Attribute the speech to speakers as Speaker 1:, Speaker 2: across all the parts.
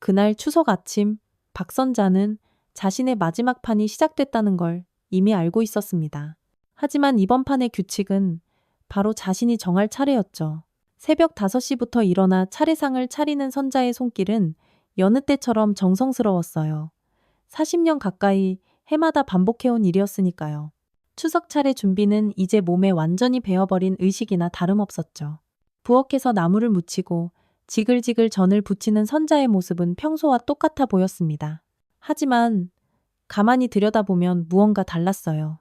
Speaker 1: 그날 추석 아침 박선자는 자신의 마지막 판이 시작됐다는 걸 이미 알고 있었습니다. 하지만 이번 판의 규칙은 바로 자신이 정할 차례였죠. 새벽 5시부터 일어나 차례상을 차리는 선자의 손길은 여느 때처럼 정성스러웠어요. 40년 가까이 해마다 반복해온 일이었으니까요. 추석 차례 준비는 이제 몸에 완전히 배어버린 의식이나 다름없었죠. 부엌에서 나무를 묻히고 지글지글 전을 부치는 선자의 모습은 평소와 똑같아 보였습니다. 하지만 가만히 들여다보면 무언가 달랐어요.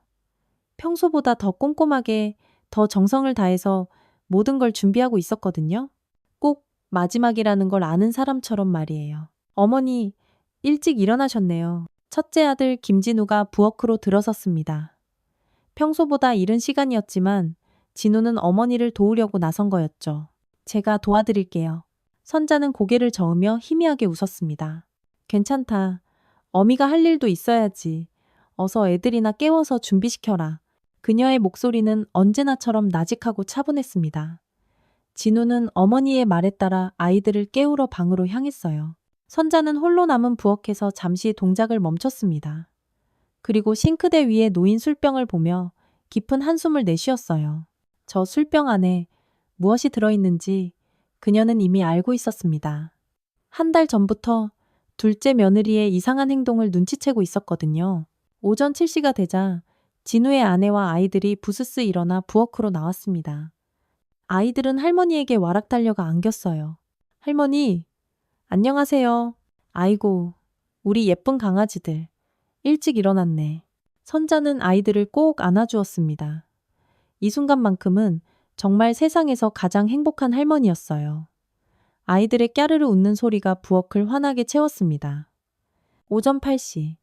Speaker 1: 평소보다 더 꼼꼼하게, 더 정성을 다해서 모든 걸 준비하고 있었거든요. 꼭 마지막이라는 걸 아는 사람처럼 말이에요. 어머니, 일찍 일어나셨네요. 첫째 아들 김진우가 부엌으로 들어섰습니다. 평소보다 이른 시간이었지만 진우는 어머니를 도우려고 나선 거였죠. 제가 도와드릴게요. 선자는 고개를 저으며 희미하게 웃었습니다. 괜찮다. 어미가 할 일도 있어야지. 어서 애들이나 깨워서 준비시켜라. 그녀의 목소리는 언제나처럼 나직하고 차분했습니다. 진우는 어머니의 말에 따라 아이들을 깨우러 방으로 향했어요. 선자는 홀로 남은 부엌에서 잠시 동작을 멈췄습니다. 그리고 싱크대 위에 놓인 술병을 보며 깊은 한숨을 내쉬었어요. 저 술병 안에 무엇이 들어있는지 그녀는 이미 알고 있었습니다. 한 달 전부터 둘째 며느리의 이상한 행동을 눈치채고 있었거든요. 오전 7시가 되자 진우의 아내와 아이들이 부스스 일어나 부엌으로 나왔습니다. 아이들은 할머니에게 와락 달려가 안겼어요. 할머니, 안녕하세요. 아이고, 우리 예쁜 강아지들. 일찍 일어났네. 선자는 아이들을 꼭 안아주었습니다. 이 순간만큼은 정말 세상에서 가장 행복한 할머니였어요. 아이들의 깨르르 웃는 소리가 부엌을 환하게 채웠습니다. 오전 8시,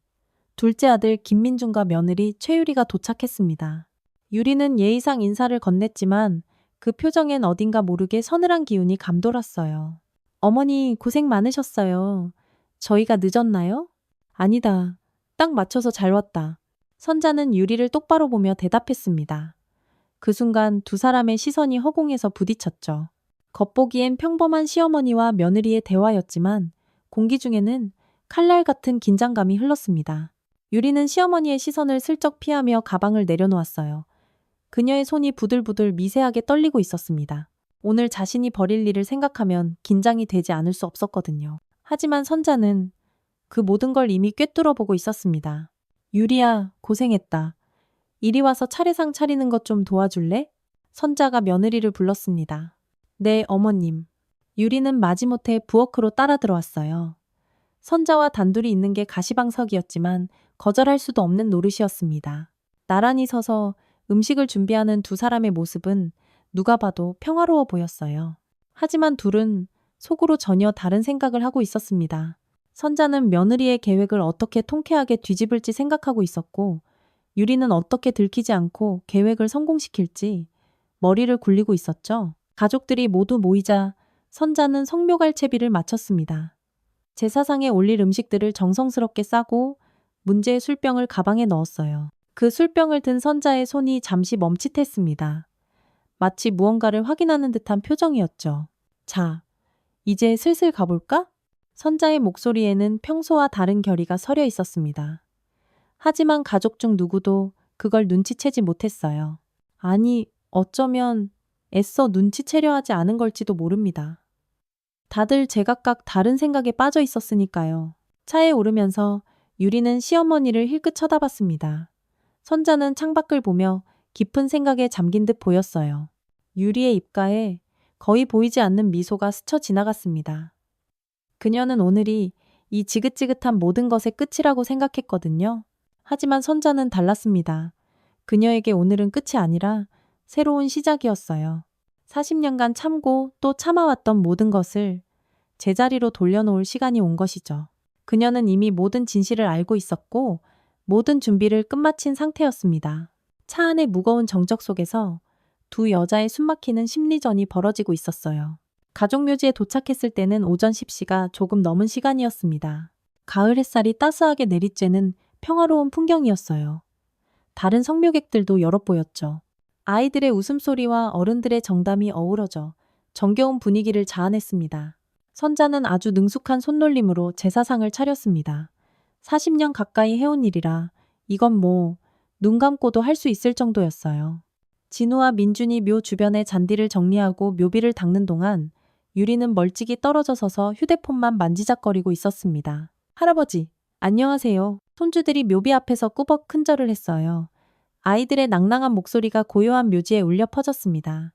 Speaker 1: 둘째 아들 김민중과 며느리 최유리가 도착했습니다. 유리는 예의상 인사를 건넸지만 그 표정엔 어딘가 모르게 서늘한 기운이 감돌았어요. 어머니 고생 많으셨어요. 저희가 늦었나요? 아니다. 딱 맞춰서 잘 왔다. 선자는 유리를 똑바로 보며 대답했습니다. 그 순간 두 사람의 시선이 허공에서 부딪혔죠. 겉보기엔 평범한 시어머니와 며느리의 대화였지만 공기 중에는 칼날 같은 긴장감이 흘렀습니다. 유리는 시어머니의 시선을 슬쩍 피하며 가방을 내려놓았어요. 그녀의 손이 부들부들 미세하게 떨리고 있었습니다. 오늘 자신이 벌일 일을 생각하면 긴장이 되지 않을 수 없었거든요. 하지만 선자는 그 모든 걸 이미 꿰뚫어 보고 있었습니다. 유리야, 고생했다. 이리 와서 차례상 차리는 것 좀 도와줄래? 선자가 며느리를 불렀습니다. 네, 어머님. 유리는 마지못해 부엌으로 따라 들어왔어요. 선자와 단둘이 있는 게 가시방석이었지만 거절할 수도 없는 노릇이었습니다. 나란히 서서 음식을 준비하는 두 사람의 모습은 누가 봐도 평화로워 보였어요. 하지만 둘은 속으로 전혀 다른 생각을 하고 있었습니다. 선자는 며느리의 계획을 어떻게 통쾌하게 뒤집을지 생각하고 있었고, 유리는 어떻게 들키지 않고 계획을 성공시킬지 머리를 굴리고 있었죠. 가족들이 모두 모이자 선자는 성묘갈채비를 마쳤습니다. 제사상에 올릴 음식들을 정성스럽게 싸고 문제의 술병을 가방에 넣었어요. 그 술병을 든 선자의 손이 잠시 멈칫했습니다. 마치 무언가를 확인하는 듯한 표정이었죠. 자, 이제 슬슬 가볼까? 선자의 목소리에는 평소와 다른 결의가 서려 있었습니다. 하지만 가족 중 누구도 그걸 눈치채지 못했어요. 아니, 어쩌면 애써 눈치채려 하지 않은 걸지도 모릅니다. 다들 제각각 다른 생각에 빠져 있었으니까요. 차에 오르면서 유리는 시어머니를 힐끗 쳐다봤습니다. 선자는 창밖을 보며 깊은 생각에 잠긴 듯 보였어요. 유리의 입가에 거의 보이지 않는 미소가 스쳐 지나갔습니다. 그녀는 오늘이 이 지긋지긋한 모든 것의 끝이라고 생각했거든요. 하지만 선자는 달랐습니다. 그녀에게 오늘은 끝이 아니라 새로운 시작이었어요. 40년간 참고 또 참아왔던 모든 것을 제자리로 돌려놓을 시간이 온 것이죠. 그녀는 이미 모든 진실을 알고 있었고 모든 준비를 끝마친 상태였습니다. 차 안의 무거운 정적 속에서 두 여자의 숨막히는 심리전이 벌어지고 있었어요. 가족묘지에 도착했을 때는 오전 10시가 조금 넘은 시간이었습니다. 가을 햇살이 따스하게 내리쬐는 평화로운 풍경이었어요. 다른 성묘객들도 여럿 보였죠. 아이들의 웃음소리와 어른들의 정담이 어우러져 정겨운 분위기를 자아냈습니다. 선자는 아주 능숙한 손놀림으로 제사상을 차렸습니다. 40년 가까이 해온 일이라 이건 뭐 눈 감고도 할 수 있을 정도였어요. 진우와 민준이 묘 주변의 잔디를 정리하고 묘비를 닦는 동안 유리는 멀찍이 떨어져 서서 휴대폰만 만지작거리고 있었습니다. 할아버지, 안녕하세요. 손주들이 묘비 앞에서 꾸벅 큰절을 했어요. 아이들의 낭낭한 목소리가 고요한 묘지에 울려 퍼졌습니다.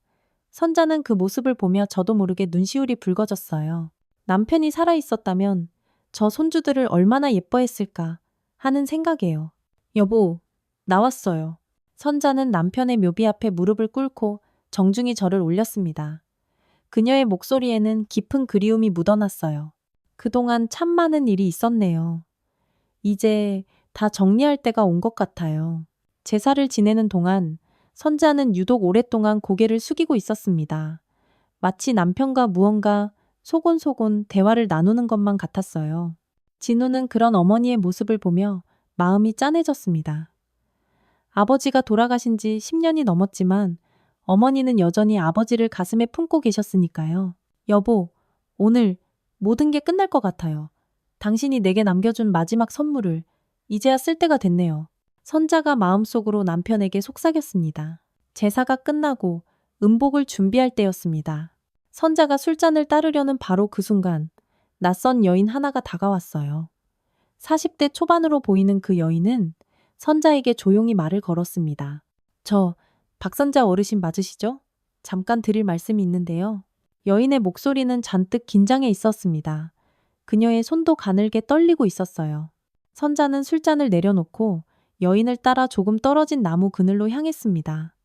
Speaker 1: 선자는 그 모습을 보며 저도 모르게 눈시울이 붉어졌어요. 남편이 살아있었다면 저 손주들을 얼마나 예뻐했을까 하는 생각이에요. 여보, 나왔어요. 선자는 남편의 묘비 앞에 무릎을 꿇고 정중히 절을 올렸습니다. 그녀의 목소리에는 깊은 그리움이 묻어났어요. 그동안 참 많은 일이 있었네요. 이제 다 정리할 때가 온 것 같아요. 제사를 지내는 동안 선자는 유독 오랫동안 고개를 숙이고 있었습니다. 마치 남편과 무언가 소곤소곤 대화를 나누는 것만 같았어요. 진우는 그런 어머니의 모습을 보며 마음이 짠해졌습니다. 아버지가 돌아가신 지 10년이 넘었지만 어머니는 여전히 아버지를 가슴에 품고 계셨으니까요. 여보, 오늘 모든 게 끝날 것 같아요. 당신이 내게 남겨준 마지막 선물을 이제야 쓸 때가 됐네요. 선자가 마음속으로 남편에게 속삭였습니다. 제사가 끝나고 음복을 준비할 때였습니다. 선자가 술잔을 따르려는 바로 그 순간 낯선 여인 하나가 다가왔어요. 40대 초반으로 보이는 그 여인은 선자에게 조용히 말을 걸었습니다. 저 박선자 어르신 맞으시죠? 잠깐 드릴 말씀이 있는데요. 여인의 목소리는 잔뜩 긴장해 있었습니다. 그녀의 손도 가늘게 떨리고 있었어요. 선자는 술잔을 내려놓고 여인을 따라 조금 떨어진 나무 그늘로 향했습니다.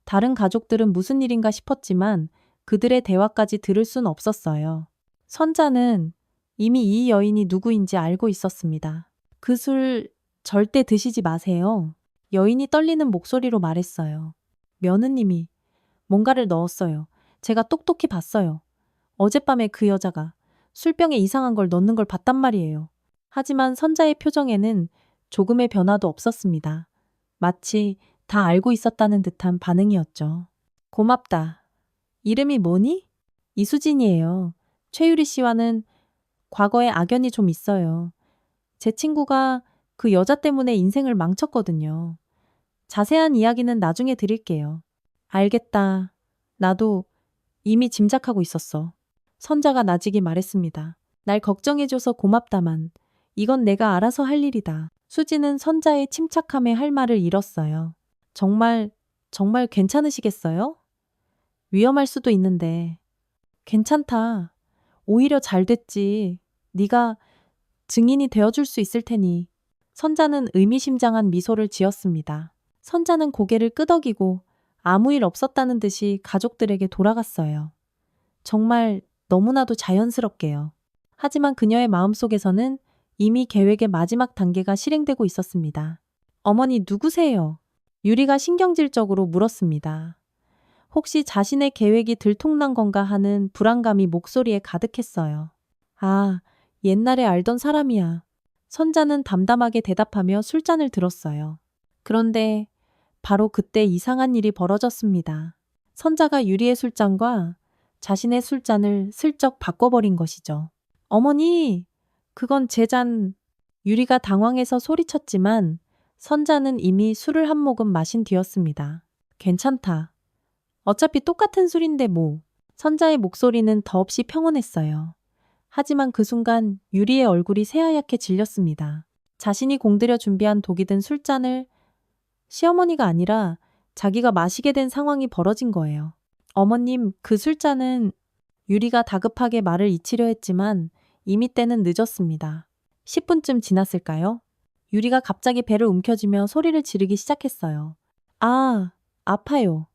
Speaker 1: 다른 가족들은 무슨 일인가 싶었지만 그들의 대화까지 들을 순 없었어요. 선자는 이미 이 여인이 누구인지 알고 있었습니다. 그 술 절대 드시지 마세요. 여인이 떨리는 목소리로 말했어요. 며느님이 뭔가를 넣었어요. 제가 똑똑히 봤어요. 어젯밤에 그 여자가 술병에 이상한 걸 넣는 걸 봤단 말이에요. 하지만 선자의 표정에는 조금의 변화도 없었습니다. 마치 다 알고 있었다는 듯한 반응이었죠. 고맙다. 이름이 뭐니? 이수진이에요. 최유리 씨와는 과거에 악연이 좀 있어요. 제 친구가 그 여자 때문에 인생을 망쳤거든요. 자세한 이야기는 나중에 드릴게요. 알겠다. 나도 이미 짐작하고 있었어. 선자가 나직이 말했습니다. 날 걱정해줘서 고맙다만 이건 내가 알아서 할 일이다. 수지는 선자의 침착함에 할 말을 잃었어요. 정말 괜찮으시겠어요? 위험할 수도 있는데. 괜찮다. 오히려 잘 됐지. 네가 증인이 되어줄 수 있을 테니. 선자는 의미심장한 미소를 지었습니다. 선자는 고개를 끄덕이고 아무 일 없었다는 듯이 가족들에게 돌아갔어요. 정말 너무나도 자연스럽게요. 하지만 그녀의 마음속에서는 이미 계획의 마지막 단계가 실행되고 있었습니다. 어머니 누구세요? 유리가 신경질적으로 물었습니다. 혹시 자신의 계획이 들통난 건가 하는 불안감이 목소리에 가득했어요. 아, 옛날에 알던 사람이야. 선자는 담담하게 대답하며 술잔을 들었어요. 그런데 바로 그때 이상한 일이 벌어졌습니다. 선자가 유리의 술잔과 자신의 술잔을 슬쩍 바꿔버린 것이죠. 어머니, 그건 제 잔. 유리가 당황해서 소리쳤지만 선자는 이미 술을 한 모금 마신 뒤였습니다. 괜찮다. 어차피 똑같은 술인데 뭐. 선자의 목소리는 더없이 평온했어요. 하지만 그 순간 유리의 얼굴이 새하얗게 질렸습니다. 자신이 공들여 준비한 독이 든 술잔을 시어머니가 아니라 자기가 마시게 된 상황이 벌어진 거예요. 어머님, 그 술잔은 유리가 다급하게 말을 잊히려 했지만 이미 때는 늦었습니다. 10분쯤 지났을까요? 유리가 갑자기 배를 움켜쥐며 소리를 지르기 시작했어요. 아, 아파요.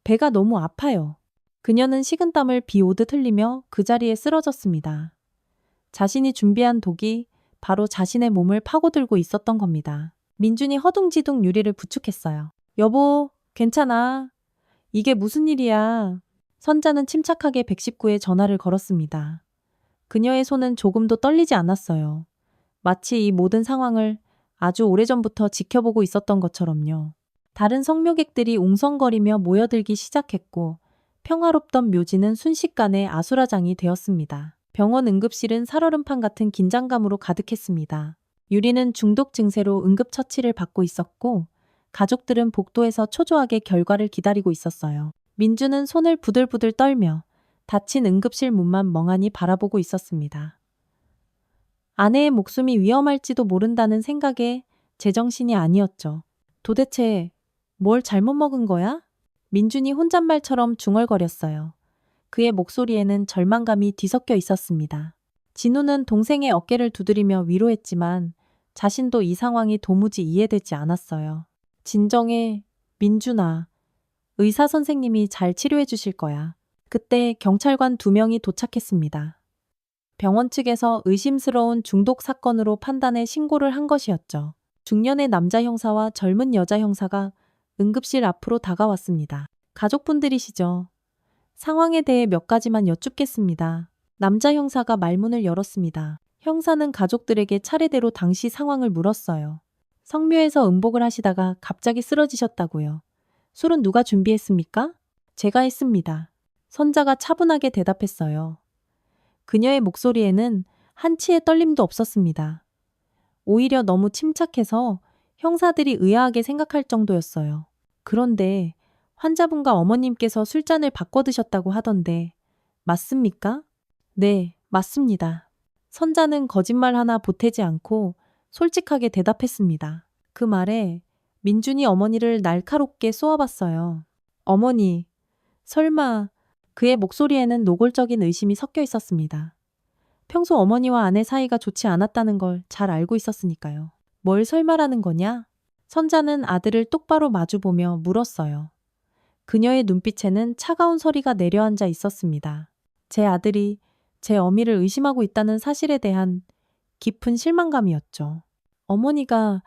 Speaker 1: 배가 너무 아파요. 그녀는 식은땀을 비 오듯 흘리며 그 자리에 쓰러졌습니다. 자신이 준비한 독이 바로 자신의 몸을 파고들고 있었던 겁니다. 민준이 허둥지둥 유리를 부축했어요. 여보, 괜찮아. 이게 무슨 일이야. 선자는 침착하게 119에 전화를 걸었습니다. 그녀의 손은 조금도 떨리지 않았어요. 마치 이 모든 상황을 아주 오래전부터 지켜보고 있었던 것처럼요. 다른 성묘객들이 웅성거리며 모여들기 시작했고 평화롭던 묘지는 순식간에 아수라장이 되었습니다. 병원 응급실은 살얼음판 같은 긴장감으로 가득했습니다. 유리는 중독 증세로 응급처치를 받고 있었고 가족들은 복도에서 초조하게 결과를 기다리고 있었어요. 민주는 손을 부들부들 떨며 닫힌 응급실 문만 멍하니 바라보고 있었습니다. 아내의 목숨이 위험할지도 모른다는 생각에 제정신이 아니었죠. 도대체 뭘 잘못 먹은 거야? 민준이 혼잣말처럼 중얼거렸어요. 그의 목소리에는 절망감이 뒤섞여 있었습니다. 진우는 동생의 어깨를 두드리며 위로했지만 자신도 이 상황이 도무지 이해되지 않았어요. 진정해, 민준아. 의사 선생님이 잘 치료해 주실 거야. 그때 경찰관 2명이 도착했습니다. 병원 측에서 의심스러운 중독 사건으로 판단해 신고를 한 것이었죠. 중년의 남자 형사와 젊은 여자 형사가 응급실 앞으로 다가왔습니다. 가족분들이시죠? 상황에 대해 몇 가지만 여쭙겠습니다. 남자 형사가 말문을 열었습니다. 형사는 가족들에게 차례대로 당시 상황을 물었어요. 성묘에서 음복을 하시다가 갑자기 쓰러지셨다고요. 술은 누가 준비했습니까? 제가 했습니다. 선자가 차분하게 대답했어요. 그녀의 목소리에는 한치의 떨림도 없었습니다. 오히려 너무 침착해서 형사들이 의아하게 생각할 정도였어요. 그런데 환자분과 어머님께서 술잔을 바꿔 드셨다고 하던데 맞습니까? 네, 맞습니다. 선자는 거짓말 하나 보태지 않고 솔직하게 대답했습니다. 그 말에 민준이 어머니를 날카롭게 쏘아봤어요. 어머니, 설마 그의 목소리에는 노골적인 의심이 섞여 있었습니다. 평소 어머니와 아내 사이가 좋지 않았다는 걸 잘 알고 있었으니까요. 뭘 설마라는 거냐? 선자는 아들을 똑바로 마주보며 물었어요. 그녀의 눈빛에는 차가운 서리가 내려앉아 있었습니다. 제 아들이 제 어미를 의심하고 있다는 사실에 대한 깊은 실망감이었죠. 어머니가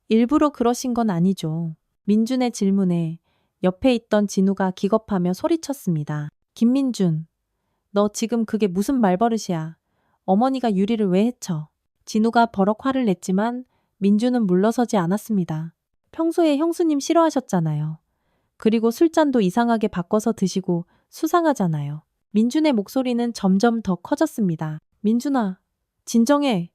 Speaker 1: 일부러 그러신 건 아니죠. 민준의 질문에 옆에 있던 진우가 기겁하며 소리쳤습니다. 김민준, 너 지금 그게 무슨 말버릇이야. 어머니가 유리를 왜 해쳐? 진우가 버럭 화를 냈지만 민준은 물러서지 않았습니다. 평소에 형수님 싫어하셨잖아요. 그리고 술잔도 이상하게 바꿔서 드시고 수상하잖아요. 민준의 목소리는 점점 더 커졌습니다. 민준아, 진정해.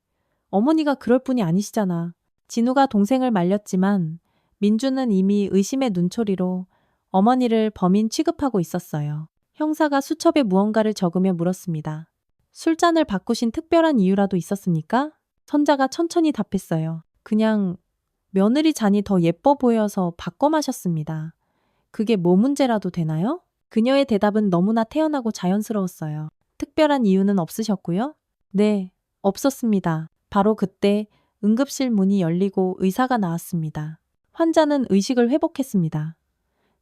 Speaker 1: 어머니가 그럴 분이 아니시잖아. 진우가 동생을 말렸지만 민준은 이미 의심의 눈초리로 어머니를 범인 취급하고 있었어요. 형사가 수첩에 무언가를 적으며 물었습니다. 술잔을 바꾸신 특별한 이유라도 있었습니까? 선자가 천천히 답했어요. 그냥 며느리 잔이 더 예뻐 보여서 바꿔 마셨습니다. 그게 뭐 문제라도 되나요? 그녀의 대답은 너무나 태연하고 자연스러웠어요. 특별한 이유는 없으셨고요? 네, 없었습니다. 바로 그때 응급실 문이 열리고 의사가 나왔습니다. 환자는 의식을 회복했습니다.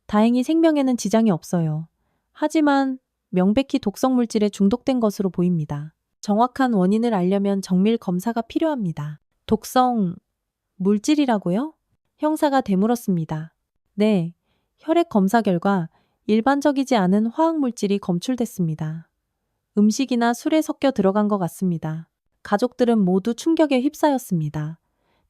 Speaker 1: 다행히 생명에는 지장이 없어요. 하지만 명백히 독성 물질에 중독된 것으로 보입니다. 정확한 원인을 알려면 정밀 검사가 필요합니다. 독성 물질이라고요? 형사가 되물었습니다. 네, 혈액 검사 결과 일반적이지 않은 화학 물질이 검출됐습니다. 음식이나 술에 섞여 들어간 것 같습니다. 가족들은 모두 충격에 휩싸였습니다.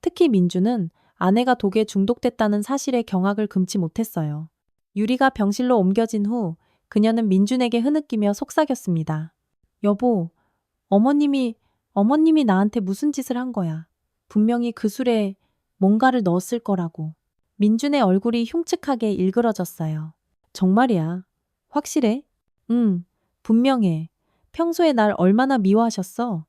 Speaker 1: 특히 민주는 아내가 독에 중독됐다는 사실에 경악을 금치 못했어요. 유리가 병실로 옮겨진 후 그녀는 민준에게 흐느끼며 속삭였습니다. 여보, 어머님이 나한테 무슨 짓을 한 거야. 분명히 그 술에 뭔가를 넣었을 거라고. 민준의 얼굴이 흉측하게 일그러졌어요. 정말이야. 확실해? 응, 분명해. 평소에 날 얼마나 미워하셨어?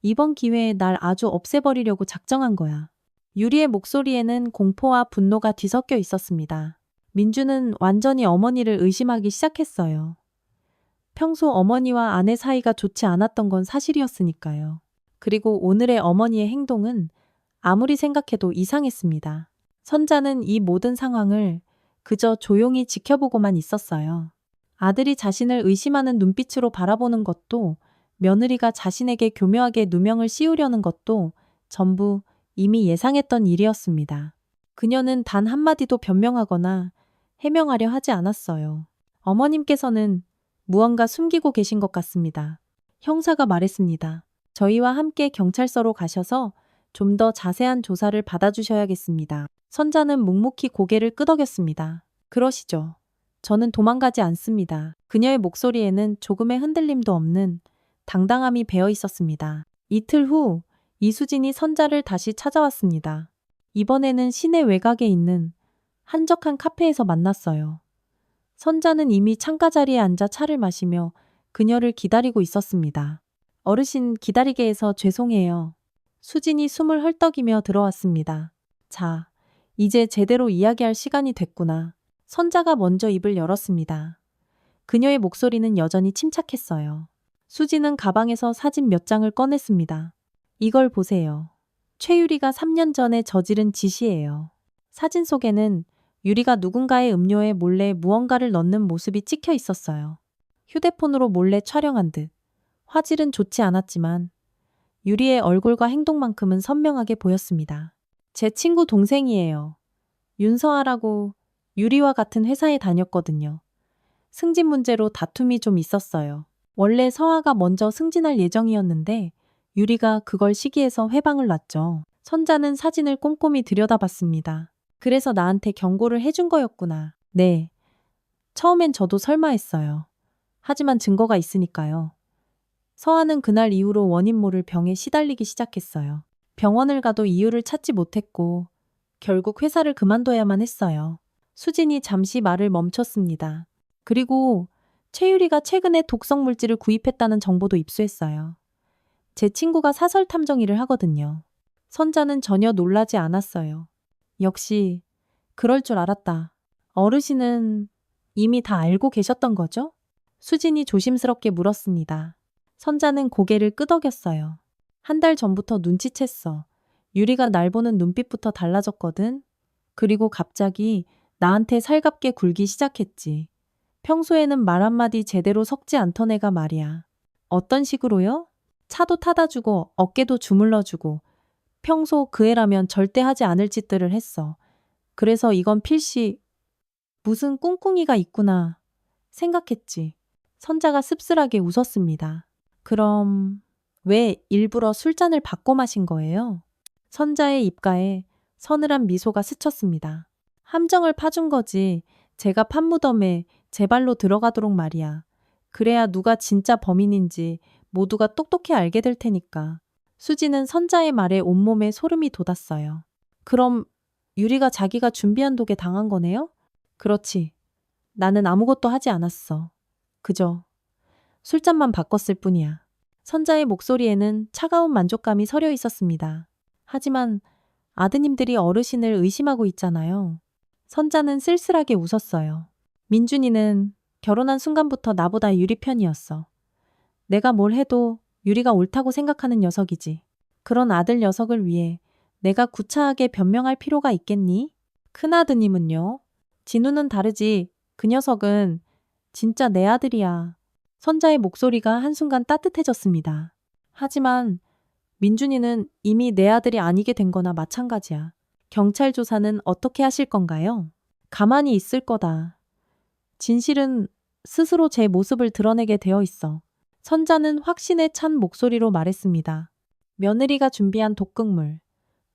Speaker 1: 이번 기회에 날 아주 없애버리려고 작정한 거야. 유리의 목소리에는 공포와 분노가 뒤섞여 있었습니다. 민주는 완전히 어머니를 의심하기 시작했어요. 평소 어머니와 아내 사이가 좋지 않았던 건 사실이었으니까요. 그리고 오늘의 어머니의 행동은 아무리 생각해도 이상했습니다. 선자는 이 모든 상황을 그저 조용히 지켜보고만 있었어요. 아들이 자신을 의심하는 눈빛으로 바라보는 것도 며느리가 자신에게 교묘하게 누명을 씌우려는 것도 전부 이미 예상했던 일이었습니다. 그녀는 단 한마디도 변명하거나 해명하려 하지 않았어요. 어머님께서는 무언가 숨기고 계신 것 같습니다. 형사가 말했습니다. 저희와 함께 경찰서로 가셔서 좀 더 자세한 조사를 받아주셔야겠습니다. 선자는 묵묵히 고개를 끄덕였습니다. 그러시죠. 저는 도망가지 않습니다. 그녀의 목소리에는 조금의 흔들림도 없는 당당함이 배어 있었습니다. 이틀 후 이수진이 선자를 다시 찾아왔습니다. 이번에는 시내 외곽에 있는 한적한 카페에서 만났어요. 선자는 이미 창가 자리에 앉아 차를 마시며 그녀를 기다리고 있었습니다. 어르신 기다리게 해서 죄송해요. 수진이 숨을 헐떡이며 들어왔습니다. 자, 이제 제대로 이야기할 시간이 됐구나. 선자가 먼저 입을 열었습니다. 그녀의 목소리는 여전히 침착했어요. 수진은 가방에서 사진 몇 장을 꺼냈습니다. 이걸 보세요. 최유리가 3년 전에 저지른 짓이에요. 사진 속에는 유리가 누군가의 음료에 몰래 무언가를 넣는 모습이 찍혀 있었어요. 휴대폰으로 몰래 촬영한 듯. 화질은 좋지 않았지만 유리의 얼굴과 행동만큼은 선명하게 보였습니다. 제 친구 동생이에요. 윤서아라고 유리와 같은 회사에 다녔거든요. 승진 문제로 다툼이 좀 있었어요. 원래 서아가 먼저 승진할 예정이었는데 유리가 그걸 시기해서 회방을 놨죠. 선자는 사진을 꼼꼼히 들여다봤습니다. 그래서 나한테 경고를 해준 거였구나. 네. 처음엔 저도 설마 했어요. 하지만 증거가 있으니까요. 서아는 그날 이후로 원인 모를 병에 시달리기 시작했어요. 병원을 가도 이유를 찾지 못했고 결국 회사를 그만둬야만 했어요. 수진이 잠시 말을 멈췄습니다. 그리고 최유리가 최근에 독성 물질을 구입했다는 정보도 입수했어요. 제 친구가 사설 탐정 일을 하거든요. 선자는 전혀 놀라지 않았어요. 역시 그럴 줄 알았다. 어르신은 이미 다 알고 계셨던 거죠? 수진이 조심스럽게 물었습니다. 선자는 고개를 끄덕였어요. 한 달 전부터 눈치챘어. 유리가 날 보는 눈빛부터 달라졌거든. 그리고 갑자기 나한테 살갑게 굴기 시작했지. 평소에는 말 한마디 제대로 섞지 않던 애가 말이야. 어떤 식으로요? 차도 타다 주고 어깨도 주물러주고 평소 그 애라면 절대 하지 않을 짓들을 했어. 그래서 이건 필시 무슨 꿍꿍이가 있구나 생각했지. 선자가 씁쓸하게 웃었습니다. 그럼 왜 일부러 술잔을 바꿔 마신 거예요? 선자의 입가에 서늘한 미소가 스쳤습니다. 함정을 파준 거지. 제가 판무덤에 제 발로 들어가도록 말이야. 그래야 누가 진짜 범인인지 모두가 똑똑히 알게 될 테니까. 수지는 선자의 말에 온몸에 소름이 돋았어요. 그럼 유리가 자기가 준비한 독에 당한 거네요? 그렇지. 나는 아무것도 하지 않았어. 그저 술잔만 바꿨을 뿐이야. 선자의 목소리에는 차가운 만족감이 서려 있었습니다. 하지만 아드님들이 어르신을 의심하고 있잖아요. 선자는 쓸쓸하게 웃었어요. 민준이는 결혼한 순간부터 나보다 유리 편이었어. 내가 뭘 해도 유리가 옳다고 생각하는 녀석이지. 그런 아들 녀석을 위해 내가 구차하게 변명할 필요가 있겠니? 큰아드님은요? 진우는 다르지. 그 녀석은 진짜 내 아들이야. 선자의 목소리가 한순간 따뜻해졌습니다. 하지만 민준이는 이미 내 아들이 아니게 된 거나 마찬가지야. 경찰 조사는 어떻게 하실 건가요? 가만히 있을 거다. 진실은 스스로 제 모습을 드러내게 되어 있어. 선자는 확신에 찬 목소리로 말했습니다. 며느리가 준비한 독극물,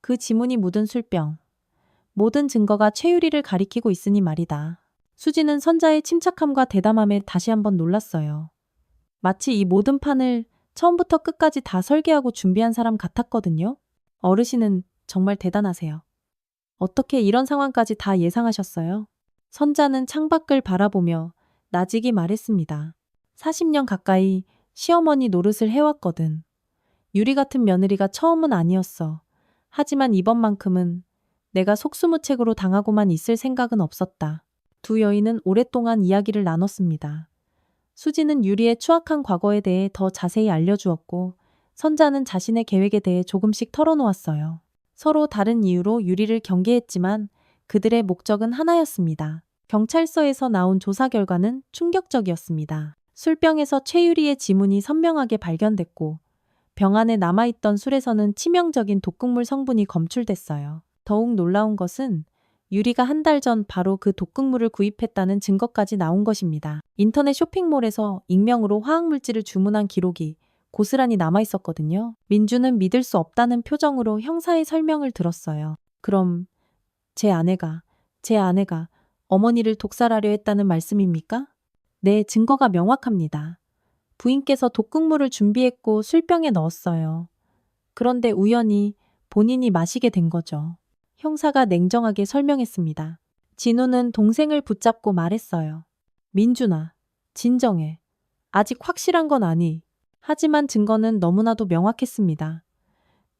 Speaker 1: 그 지문이 묻은 술병, 모든 증거가 최유리를 가리키고 있으니 말이다. 수지는 선자의 침착함과 대담함에 다시 한번 놀랐어요. 마치 이 모든 판을 처음부터 끝까지 다 설계하고 준비한 사람 같았거든요. 어르신은 정말 대단하세요. 어떻게 이런 상황까지 다 예상하셨어요? 선자는 창밖을 바라보며 나직이 말했습니다. 40년 가까이 시어머니 노릇을 해왔거든. 유리 같은 며느리가 처음은 아니었어. 하지만 이번만큼은 내가 속수무책으로 당하고만 있을 생각은 없었다. 두 여인은 오랫동안 이야기를 나눴습니다. 수지는 유리의 추악한 과거에 대해 더 자세히 알려주었고 선자는 자신의 계획에 대해 조금씩 털어놓았어요. 서로 다른 이유로 유리를 경계했지만 그들의 목적은 하나였습니다. 경찰서에서 나온 조사 결과는 충격적이었습니다. 술병에서 최유리의 지문이 선명하게 발견됐고 병 안에 남아있던 술에서는 치명적인 독극물 성분이 검출됐어요. 더욱 놀라운 것은 유리가 한 달 전 바로 그 독극물을 구입했다는 증거까지 나온 것입니다. 인터넷 쇼핑몰에서 익명으로 화학물질을 주문한 기록이 고스란히 남아있었거든요. 민주는 믿을 수 없다는 표정으로 형사의 설명을 들었어요. 그럼 제 아내가 어머니를 독살하려 했다는 말씀입니까? 네, 증거가 명확합니다. 부인께서 독극물을 준비했고 술병에 넣었어요. 그런데 우연히 본인이 마시게 된 거죠. 형사가 냉정하게 설명했습니다. 진우는 동생을 붙잡고 말했어요. 민준아, 진정해. 아직 확실한 건 아니. 하지만 증거는 너무나도 명확했습니다.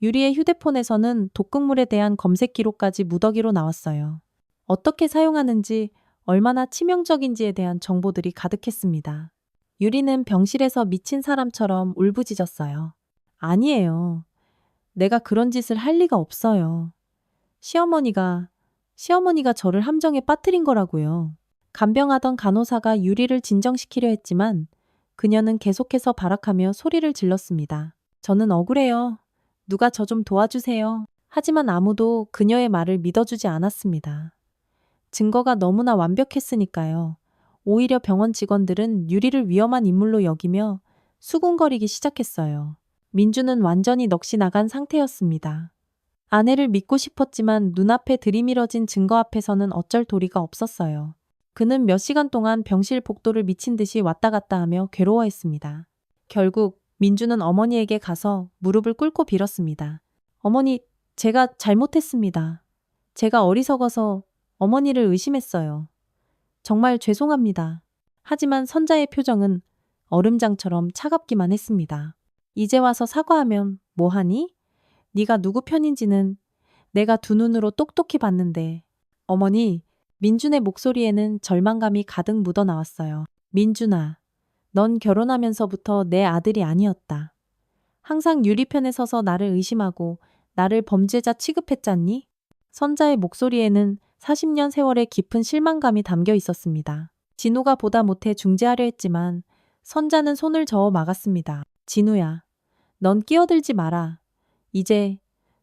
Speaker 1: 유리의 휴대폰에서는 독극물에 대한 검색 기록까지 무더기로 나왔어요. 어떻게 사용하는지, 얼마나 치명적인지에 대한 정보들이 가득했습니다. 유리는 병실에서 미친 사람처럼 울부짖었어요. 아니에요. 내가 그런 짓을 할 리가 없어요. 시어머니가 저를 함정에 빠뜨린 거라고요. 간병하던 간호사가 유리를 진정시키려 했지만 그녀는 계속해서 발악하며 소리를 질렀습니다. 저는 억울해요. 누가 저 좀 도와주세요. 하지만 아무도 그녀의 말을 믿어주지 않았습니다. 증거가 너무나 완벽했으니까요. 오히려 병원 직원들은 유리를 위험한 인물로 여기며 수군거리기 시작했어요. 민주는 완전히 넋이 나간 상태였습니다. 아내를 믿고 싶었지만 눈앞에 들이밀어진 증거 앞에서는 어쩔 도리가 없었어요. 그는 몇 시간 동안 병실 복도를 미친 듯이 왔다 갔다 하며 괴로워했습니다. 결국 민주는 어머니에게 가서 무릎을 꿇고 빌었습니다. 어머니, 제가 잘못했습니다. 제가 어리석어서 어머니를 의심했어요. 정말 죄송합니다. 하지만 선자의 표정은 얼음장처럼 차갑기만 했습니다. 이제 와서 사과하면 뭐하니? 네가 누구 편인지는 내가 두 눈으로 똑똑히 봤는데. 어머니, 민준의 목소리에는 절망감이 가득 묻어나왔어요. 민준아, 넌 결혼하면서부터 내 아들이 아니었다. 항상 유리 편에 서서 나를 의심하고 나를 범죄자 취급했잖니? 선자의 목소리에는 40년 세월의 깊은 실망감이 담겨 있었습니다. 진우가 보다 못해 중재하려 했지만 선자는 손을 저어 막았습니다. 진우야, 넌 끼어들지 마라. 이제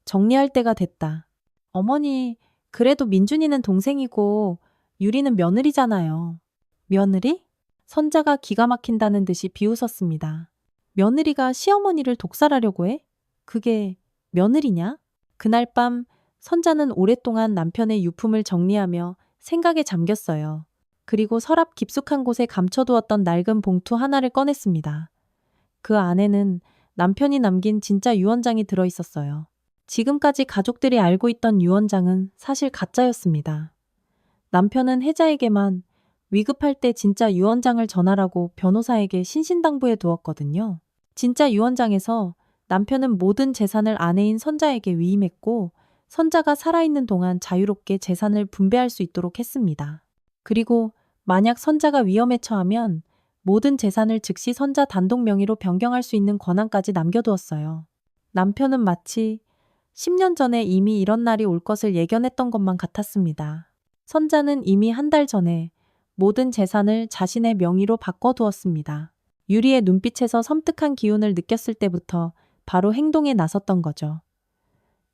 Speaker 1: 정리할 때가 됐다. 어머니, 그래도 민준이는 동생이고 유리는 며느리잖아요. 며느리? 선자가 기가 막힌다는 듯이 비웃었습니다. 며느리가 시어머니를 독살하려고 해? 그게 며느리냐? 그날 밤 선자는 오랫동안 남편의 유품을 정리하며 생각에 잠겼어요. 그리고 서랍 깊숙한 곳에 감춰두었던 낡은 봉투 하나를 꺼냈습니다. 그 안에는 남편이 남긴 진짜 유언장이 들어있었어요. 지금까지 가족들이 알고 있던 유언장은 사실 가짜였습니다. 남편은 혜자에게만 위급할 때 진짜 유언장을 전하라고 변호사에게 신신당부해 두었거든요. 진짜 유언장에서 남편은 모든 재산을 아내인 선자에게 위임했고 선자가 살아있는 동안 자유롭게 재산을 분배할 수 있도록 했습니다. 그리고 만약 선자가 위험에 처하면 모든 재산을 즉시 선자 단독 명의로 변경할 수 있는 권한까지 남겨두었어요. 남편은 마치 10년 전에 이미 이런 날이 올 것을 예견했던 것만 같았습니다. 선자는 이미 한 달 전에 모든 재산을 자신의 명의로 바꿔두었습니다. 유리의 눈빛에서 섬뜩한 기운을 느꼈을 때부터 바로 행동에 나섰던 거죠.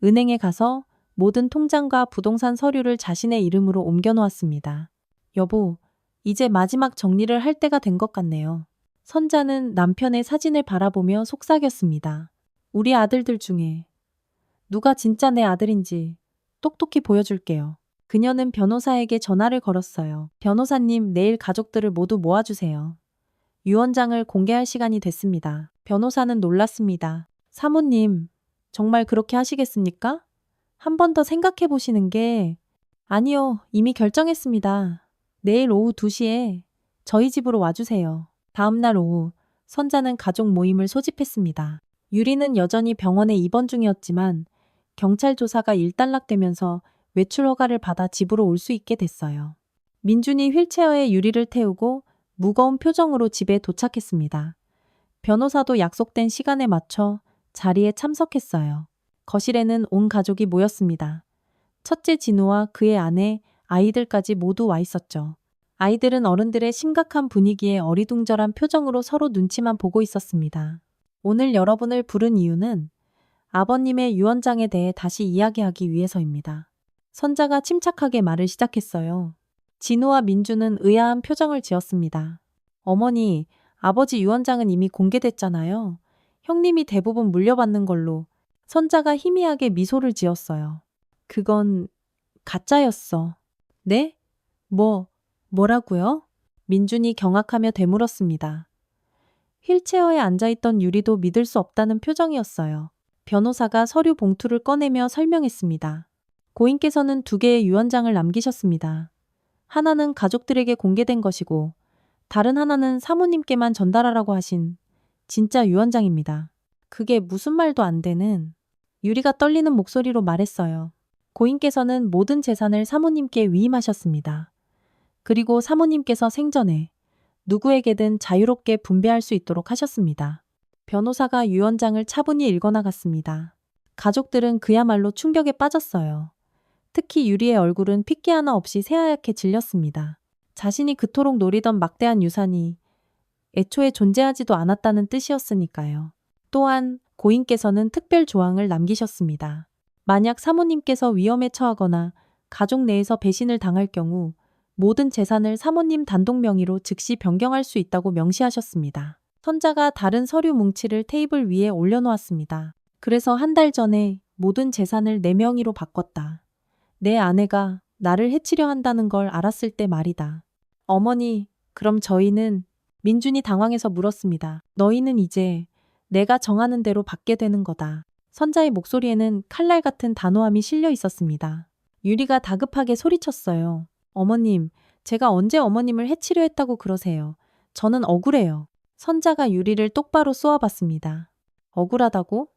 Speaker 1: 은행에 가서 모든 통장과 부동산 서류를 자신의 이름으로 옮겨놓았습니다. 여보, 이제 마지막 정리를 할 때가 된 것 같네요. 선자는 남편의 사진을 바라보며 속삭였습니다. 우리 아들들 중에 누가 진짜 내 아들인지 똑똑히 보여줄게요. 그녀는 변호사에게 전화를 걸었어요. 변호사님, 내일 가족들을 모두 모아주세요. 유언장을 공개할 시간이 됐습니다. 변호사는 놀랐습니다. 사모님, 정말 그렇게 하시겠습니까? 한 번 더 생각해 보시는 게... 아니요, 이미 결정했습니다. 내일 오후 2시에 저희 집으로 와주세요. 다음 날 오후, 선자는 가족 모임을 소집했습니다. 유리는 여전히 병원에 입원 중이었지만 경찰 조사가 일단락되면서 외출 허가를 받아 집으로 올 수 있게 됐어요. 민준이 휠체어에 유리를 태우고 무거운 표정으로 집에 도착했습니다. 변호사도 약속된 시간에 맞춰 자리에 참석했어요. 거실에는 온 가족이 모였습니다. 첫째 진우와 그의 아내, 아이들까지 모두 와 있었죠. 아이들은 어른들의 심각한 분위기에 어리둥절한 표정으로 서로 눈치만 보고 있었습니다. 오늘 여러분을 부른 이유는 아버님의 유언장에 대해 다시 이야기하기 위해서입니다. 선자가 침착하게 말을 시작했어요. 진우와 민주는 의아한 표정을 지었습니다. 어머니, 아버지 유언장은 이미 공개됐잖아요. 형님이 대부분 물려받는 걸로. 선자가 희미하게 미소를 지었어요. 그건 가짜였어. 네? 뭐라고요? 민준이 경악하며 되물었습니다. 휠체어에 앉아있던 유리도 믿을 수 없다는 표정이었어요. 변호사가 서류 봉투를 꺼내며 설명했습니다. 고인께서는 2개의 유언장을 남기셨습니다. 하나는 가족들에게 공개된 것이고 다른 하나는 사모님께만 전달하라고 하신 진짜 유언장입니다. 그게 무슨 말도 안 되는 유리가 떨리는 목소리로 말했어요. 고인께서는 모든 재산을 사모님께 위임하셨습니다. 그리고 사모님께서 생전에 누구에게든 자유롭게 분배할 수 있도록 하셨습니다. 변호사가 유언장을 차분히 읽어나갔습니다. 가족들은 그야말로 충격에 빠졌어요. 특히 유리의 얼굴은 핏기 하나 없이 새하얗게 질렸습니다. 자신이 그토록 노리던 막대한 유산이 애초에 존재하지도 않았다는 뜻이었으니까요. 또한 고인께서는 특별 조항을 남기셨습니다. 만약 사모님께서 위험에 처하거나 가족 내에서 배신을 당할 경우 모든 재산을 사모님 단독 명의로 즉시 변경할 수 있다고 명시하셨습니다. 선자가 다른 서류 뭉치를 테이블 위에 올려놓았습니다. 그래서 1달 전에 모든 재산을 내 명의로 바꿨다. 내 아내가 나를 해치려 한다는 걸 알았을 때 말이다. 어머니, 그럼 저희는? 민준이 당황해서 물었습니다. 너희는 이제 내가 정하는 대로 받게 되는 거다. 선자의 목소리에는 칼날 같은 단호함이 실려 있었습니다. 유리가 다급하게 소리쳤어요. 어머님, 제가 언제 어머님을 해치려 했다고 그러세요. 저는 억울해요. 선자가 유리를 똑바로 쏘아봤습니다. 억울하다고?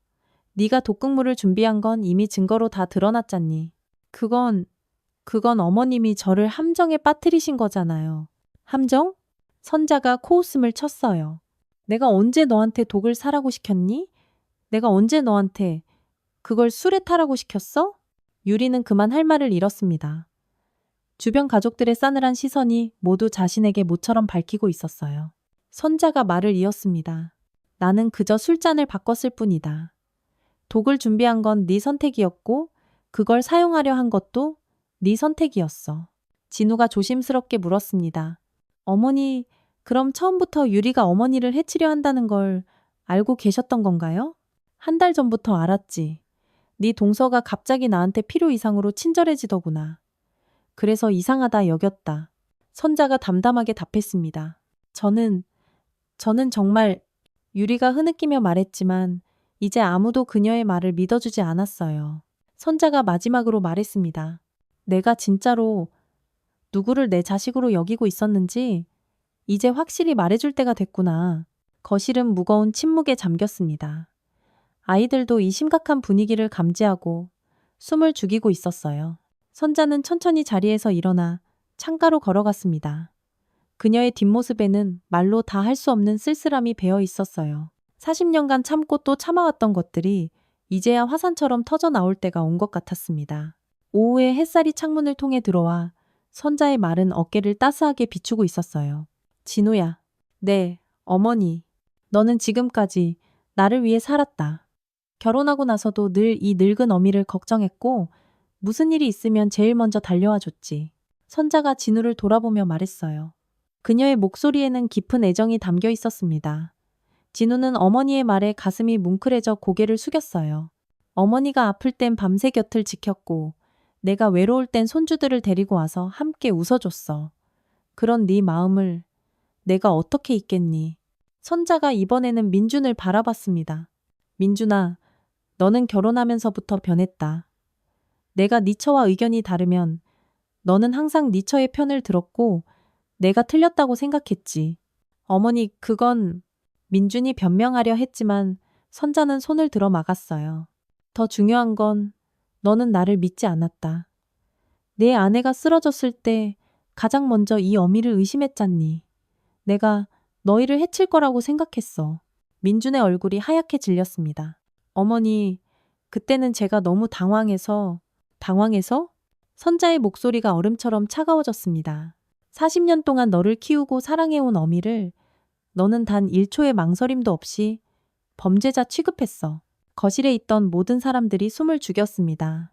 Speaker 1: 네가 독극물을 준비한 건 이미 증거로 다 드러났잖니. 그건 어머님이 저를 함정에 빠뜨리신 거잖아요. 함정? 선자가 코웃음을 쳤어요. 내가 언제 너한테 독을 사라고 시켰니? 내가 언제 너한테 그걸 술에 타라고 시켰어? 유리는 그만 할 말을 잃었습니다. 주변 가족들의 싸늘한 시선이 모두 자신에게 모처럼 밝히고 있었어요. 선자가 말을 이었습니다. 나는 그저 술잔을 바꿨을 뿐이다. 독을 준비한 건 네 선택이었고 그걸 사용하려 한 것도 네 선택이었어. 진우가 조심스럽게 물었습니다. 어머니, 그럼 처음부터 유리가 어머니를 해치려 한다는 걸 알고 계셨던 건가요? 1달 전부터 알았지. 네 동서가 갑자기 나한테 필요 이상으로 친절해지더구나. 그래서 이상하다 여겼다. 선자가 담담하게 답했습니다. 저는 정말 유리가 흐느끼며 말했지만 이제 아무도 그녀의 말을 믿어주지 않았어요. 선자가 마지막으로 말했습니다. 내가 진짜로 누구를 내 자식으로 여기고 있었는지 이제 확실히 말해줄 때가 됐구나. 거실은 무거운 침묵에 잠겼습니다. 아이들도 이 심각한 분위기를 감지하고 숨을 죽이고 있었어요. 선자는 천천히 자리에서 일어나 창가로 걸어갔습니다. 그녀의 뒷모습에는 말로 다 할 수 없는 쓸쓸함이 배어 있었어요. 40년간 참고 또 참아왔던 것들이 이제야 화산처럼 터져 나올 때가 온 것 같았습니다. 오후에 햇살이 창문을 통해 들어와 선자의 마른 어깨를 따스하게 비추고 있었어요. 진우야. 네, 어머니. 너는 지금까지 나를 위해 살았다. 결혼하고 나서도 늘 이 늙은 어미를 걱정했고 무슨 일이 있으면 제일 먼저 달려와 줬지. 선자가 진우를 돌아보며 말했어요. 그녀의 목소리에는 깊은 애정이 담겨 있었습니다. 진우는 어머니의 말에 가슴이 뭉클해져 고개를 숙였어요. 어머니가 아플 땐 밤새 곁을 지켰고 내가 외로울 땐 손주들을 데리고 와서 함께 웃어줬어. 그런 네 마음을 내가 어떻게 잊겠니? 선자가 이번에는 민준을 바라봤습니다. 민준아, 너는 결혼하면서부터 변했다. 내가 네 처와 의견이 다르면 너는 항상 네 처의 편을 들었고 내가 틀렸다고 생각했지. 어머니, 그건 민준이 변명하려 했지만 선자는 손을 들어 막았어요. 더 중요한 건 너는 나를 믿지 않았다. 내 아내가 쓰러졌을 때 가장 먼저 이 어미를 의심했잖니. 내가 너희를 해칠 거라고 생각했어. 민준의 얼굴이 하얗게 질렸습니다. 어머니, 그때는 제가 너무 당황해서 선자의 목소리가 얼음처럼 차가워졌습니다. 40년 동안 너를 키우고 사랑해온 어미를 너는 단 1초의 망설임도 없이 범죄자 취급했어. 거실에 있던 모든 사람들이 숨을 죽였습니다.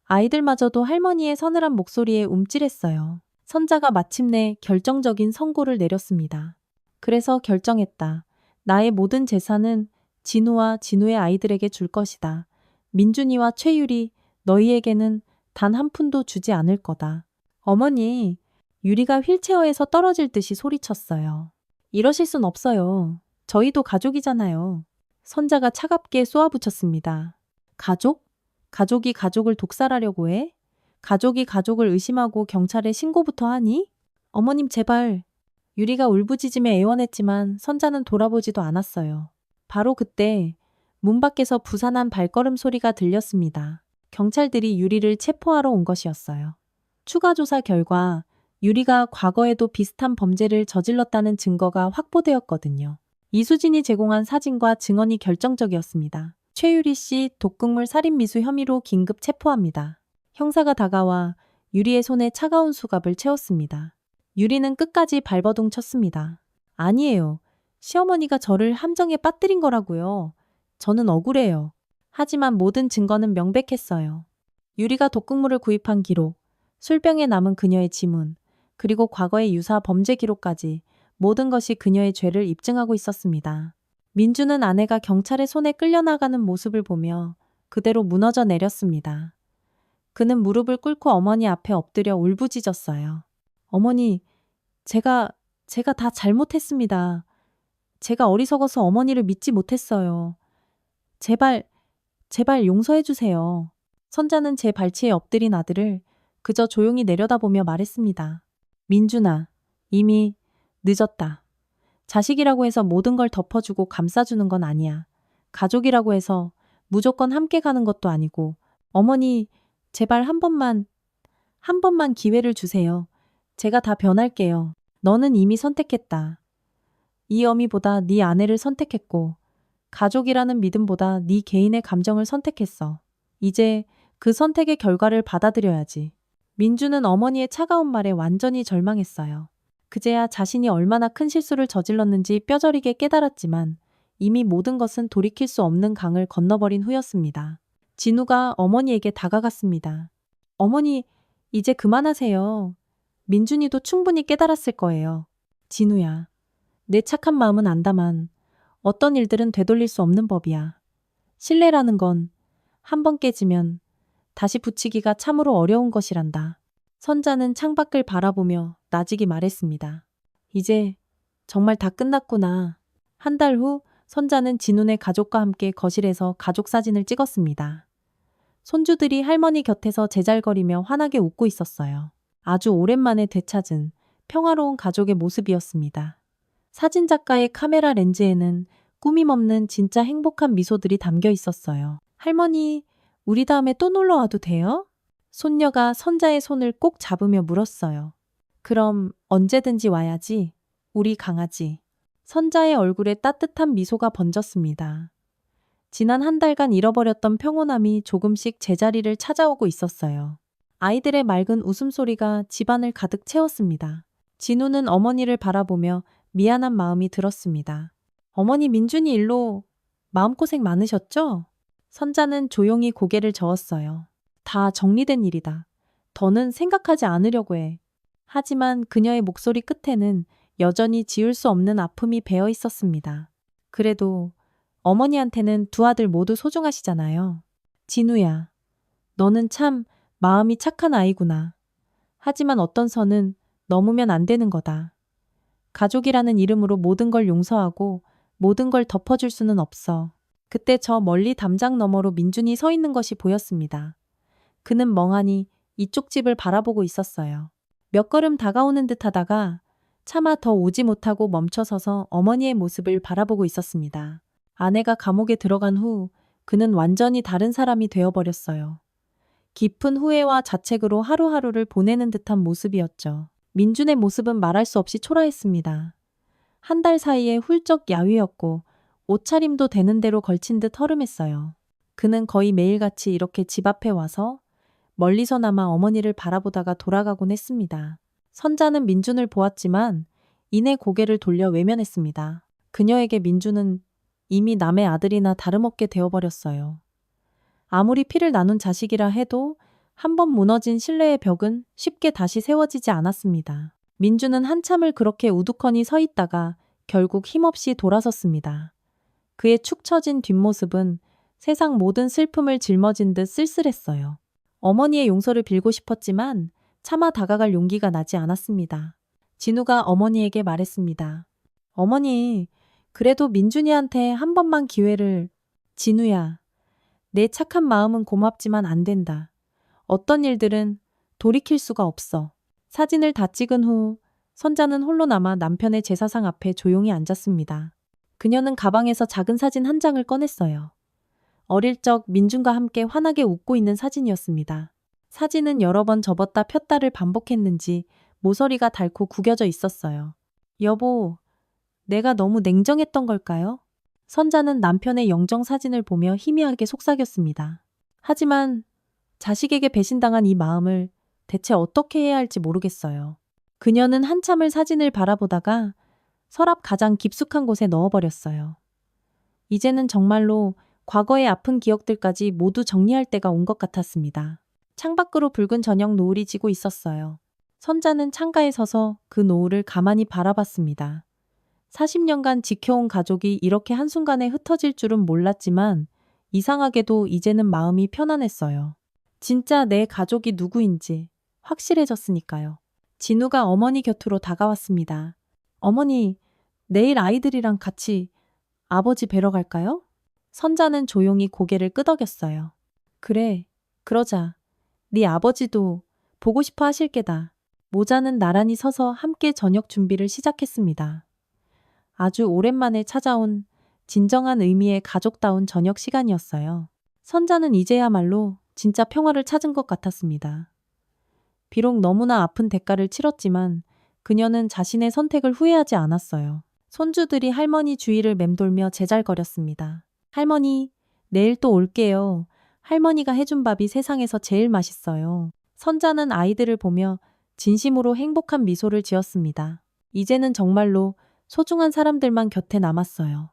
Speaker 1: 아이들마저도 할머니의 서늘한 목소리에 움찔했어요. 선자가 마침내 결정적인 선고를 내렸습니다. 그래서 결정했다. 나의 모든 재산은 진우와 진우의 아이들에게 줄 것이다. 민준이와 최유리, 너희에게는 단 한 푼도 주지 않을 거다. 어머니, 유리가 휠체어에서 떨어질 듯이 소리쳤어요. 이러실 순 없어요. 저희도 가족이잖아요. 선자가 차갑게 쏘아붙였습니다. 가족? 가족이 가족을 독살하려고 해? 가족이 가족을 의심하고 경찰에 신고부터 하니? 어머님 제발. 유리가 울부짖으며 애원했지만 선자는 돌아보지도 않았어요. 바로 그때 문 밖에서 부산한 발걸음 소리가 들렸습니다. 경찰들이 유리를 체포하러 온 것이었어요. 추가 조사 결과 유리가 과거에도 비슷한 범죄를 저질렀다는 증거가 확보되었거든요. 이수진이 제공한 사진과 증언이 결정적이었습니다. 최유리 씨 독극물 살인 미수 혐의로 긴급 체포합니다. 형사가 다가와 유리의 손에 차가운 수갑을 채웠습니다. 유리는 끝까지 발버둥 쳤습니다. 아니에요. 시어머니가 저를 함정에 빠뜨린 거라고요. 저는 억울해요. 하지만 모든 증거는 명백했어요. 유리가 독극물을 구입한 기록, 술병에 남은 그녀의 지문, 그리고 과거의 유사 범죄 기록까지 모든 것이 그녀의 죄를 입증하고 있었습니다. 민주는 아내가 경찰의 손에 끌려나가는 모습을 보며 그대로 무너져 내렸습니다. 그는 무릎을 꿇고 어머니 앞에 엎드려 울부짖었어요. 어머니, 제가 다 잘못했습니다. 제가 어리석어서 어머니를 믿지 못했어요. 제발 용서해 주세요. 선자는 제 발치에 엎드린 아들을 그저 조용히 내려다보며 말했습니다. 민준아, 이미 늦었다. 자식이라고 해서 모든 걸 덮어주고 감싸주는 건 아니야. 가족이라고 해서 무조건 함께 가는 것도 아니고, 어머니, 제발 한 번만 기회를 주세요. 제가 다 변할게요. 너는 이미 선택했다. 이 어미보다 네 아내를 선택했고, 가족이라는 믿음보다 네 개인의 감정을 선택했어. 이제 그 선택의 결과를 받아들여야지. 민주는 어머니의 차가운 말에 완전히 절망했어요. 그제야 자신이 얼마나 큰 실수를 저질렀는지 뼈저리게 깨달았지만 이미 모든 것은 돌이킬 수 없는 강을 건너버린 후였습니다. 진우가 어머니에게 다가갔습니다. 어머니, 이제 그만하세요. 민준이도 충분히 깨달았을 거예요. 진우야, 내 착한 마음은 안다만 어떤 일들은 되돌릴 수 없는 법이야. 신뢰라는 건 한 번 깨지면 다시 붙이기가 참으로 어려운 것이란다. 선자는 창밖을 바라보며 나직이 말했습니다. 이제 정말 다 끝났구나. 한 달 후 선자는 진훈의 가족과 함께 거실에서 가족 사진을 찍었습니다. 손주들이 할머니 곁에서 제잘거리며 환하게 웃고 있었어요. 아주 오랜만에 되찾은 평화로운 가족의 모습이었습니다. 사진작가의 카메라 렌즈에는 꾸밈없는 진짜 행복한 미소들이 담겨 있었어요. 할머니, 우리 다음에 또 놀러 와도 돼요? 손녀가 선자의 손을 꼭 잡으며 물었어요. 그럼 언제든지 와야지, 우리 강아지. 선자의 얼굴에 따뜻한 미소가 번졌습니다. 지난 한 달간 잃어버렸던 평온함이 조금씩 제자리를 찾아오고 있었어요. 아이들의 맑은 웃음소리가 집안을 가득 채웠습니다. 진우는 어머니를 바라보며 미안한 마음이 들었습니다. 어머니 민준이 일로 마음고생 많으셨죠? 선자는 조용히 고개를 저었어요. 다 정리된 일이다. 더는 생각하지 않으려고 해. 하지만 그녀의 목소리 끝에는 여전히 지울 수 없는 아픔이 배어 있었습니다. 그래도 어머니한테는 두 아들 모두 소중하시잖아요. 진우야, 너는 참 마음이 착한 아이구나. 하지만 어떤 선은 넘으면 안 되는 거다. 가족이라는 이름으로 모든 걸 용서하고 모든 걸 덮어줄 수는 없어. 그때 저 멀리 담장 너머로 민준이 서 있는 것이 보였습니다. 그는 멍하니 이쪽 집을 바라보고 있었어요. 몇 걸음 다가오는 듯 하다가 차마 더 오지 못하고 멈춰서서 어머니의 모습을 바라보고 있었습니다. 아내가 감옥에 들어간 후 그는 완전히 다른 사람이 되어버렸어요. 깊은 후회와 자책으로 하루하루를 보내는 듯한 모습이었죠. 민준의 모습은 말할 수 없이 초라했습니다. 한 달 사이에 훌쩍 야위었고 옷차림도 되는 대로 걸친 듯 허름했어요. 그는 거의 매일같이 이렇게 집 앞에 와서 멀리서나마 어머니를 바라보다가 돌아가곤 했습니다. 선자는 민준을 보았지만 이내 고개를 돌려 외면했습니다. 그녀에게 민준은 이미 남의 아들이나 다름없게 되어버렸어요. 아무리 피를 나눈 자식이라 해도 한 번 무너진 신뢰의 벽은 쉽게 다시 세워지지 않았습니다. 민준은 한참을 그렇게 우두커니 서 있다가 결국 힘없이 돌아섰습니다. 그의 축 처진 뒷모습은 세상 모든 슬픔을 짊어진 듯 쓸쓸했어요. 어머니의 용서를 빌고 싶었지만 차마 다가갈 용기가 나지 않았습니다. 진우가 어머니에게 말했습니다. 어머니, 그래도 민준이한테 한 번만 기회를. 진우야, 내 착한 마음은 고맙지만 안 된다. 어떤 일들은 돌이킬 수가 없어. 사진을 다 찍은 후 선자는 홀로 남아 남편의 제사상 앞에 조용히 앉았습니다. 그녀는 가방에서 작은 사진 한 장을 꺼냈어요. 어릴 적 민준과 함께 환하게 웃고 있는 사진이었습니다. 사진은 여러 번 접었다 폈다를 반복했는지 모서리가 닳고 구겨져 있었어요. 여보, 내가 너무 냉정했던 걸까요? 선자는 남편의 영정 사진을 보며 희미하게 속삭였습니다. 하지만 자식에게 배신당한 이 마음을 대체 어떻게 해야 할지 모르겠어요. 그녀는 한참을 사진을 바라보다가 서랍 가장 깊숙한 곳에 넣어버렸어요. 이제는 정말로 과거의 아픈 기억들까지 모두 정리할 때가 온 것 같았습니다. 창밖으로 붉은 저녁 노을이 지고 있었어요. 선자는 창가에 서서 그 노을을 가만히 바라봤습니다. 40년간 지켜온 가족이 이렇게 한순간에 흩어질 줄은 몰랐지만 이상하게도 이제는 마음이 편안했어요. 진짜 내 가족이 누구인지 확실해졌으니까요. 진우가 어머니 곁으로 다가왔습니다. 어머니, 내일 아이들이랑 같이 아버지 뵈러 갈까요? 선자는 조용히 고개를 끄덕였어요. 그래, 그러자. 네 아버지도 보고 싶어 하실 게다. 모자는 나란히 서서 함께 저녁 준비를 시작했습니다. 아주 오랜만에 찾아온 진정한 의미의 가족다운 저녁 시간이었어요. 선자는 이제야말로 진짜 평화를 찾은 것 같았습니다. 비록 너무나 아픈 대가를 치렀지만 그녀는 자신의 선택을 후회하지 않았어요. 손주들이 할머니 주위를 맴돌며 제잘거렸습니다. 할머니, 내일 또 올게요. 할머니가 해준 밥이 세상에서 제일 맛있어요. 선자는 아이들을 보며 진심으로 행복한 미소를 지었습니다. 이제는 정말로 소중한 사람들만 곁에 남았어요.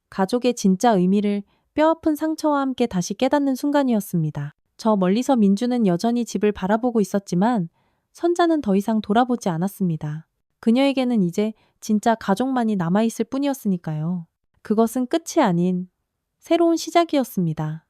Speaker 1: 가족의 진짜 의미를 뼈아픈 상처와 함께 다시 깨닫는 순간이었습니다. 저 멀리서 민주는 여전히 집을 바라보고 있었지만 선자는 더 이상 돌아보지 않았습니다. 그녀에게는 이제 진짜 가족만이 남아있을 뿐이었으니까요. 그것은 끝이 아닌 새로운 시작이었습니다.